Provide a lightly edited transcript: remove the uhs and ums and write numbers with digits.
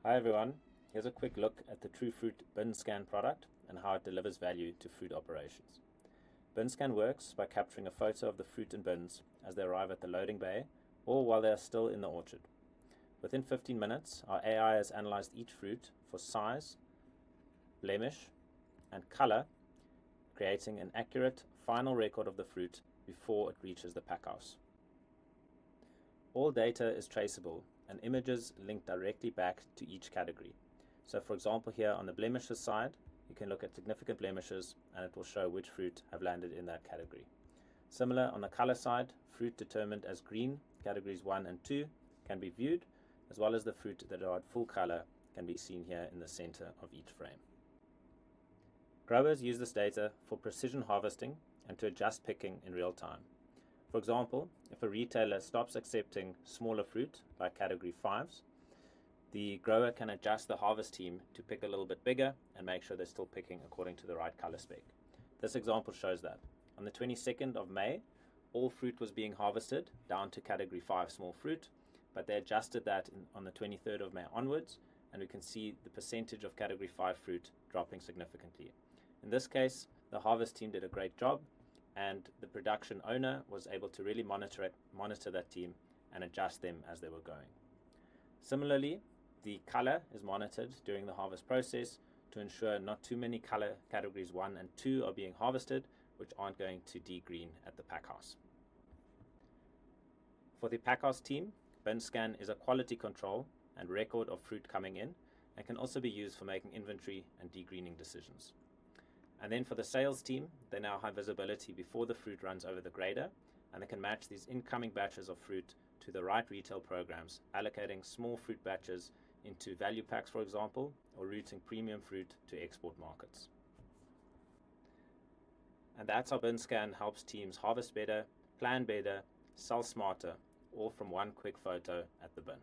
Hi everyone, here's a quick look at the TrueFruit Bin Scan product and how it delivers value to food operations. Bin Scan works by capturing a photo of the fruit in bins as they arrive at the loading bay or while they are still in the orchard. Within 15 minutes, our AI has analyzed each fruit for size, blemish, and color, creating an accurate final record of the fruit before it reaches the packhouse. All data is traceable and images link directly back to each category. So for example, here on the blemishes side, you can look at significant blemishes and it will show which fruit have landed in that category. Similar on the color side, fruit determined as green, categories 1 and 2, can be viewed, as well as the fruit that are at full color can be seen here in the center of each frame. Growers use this data for precision harvesting and to adjust picking in real time. For example, if a retailer stops accepting smaller fruit, like category 5s, the grower can adjust the harvest team to pick a little bit bigger and make sure they're still picking according to the right color spec. This example shows that. On the 22nd of May, all fruit was being harvested down to category 5 small fruit, but they adjusted that on the 23rd of May onwards, and we can see the percentage of category 5 fruit dropping significantly. In this case, the harvest team did a great job, and the production owner was able to really monitor that team and adjust them as they were going. Similarly, the color is monitored during the harvest process to ensure not too many color categories 1 and 2 are being harvested, which aren't going to degreen at the packhouse. For the packhouse team, Bin Scan is a quality control and record of fruit coming in and can also be used for making inventory and degreening decisions. And then for the sales team, they now have visibility before the fruit runs over the grader, and they can match these incoming batches of fruit to the right retail programs, allocating small fruit batches into value packs, for example, or routing premium fruit to export markets. And that's how Bin Scan helps teams harvest better, plan better, sell smarter, all from one quick photo at the bin.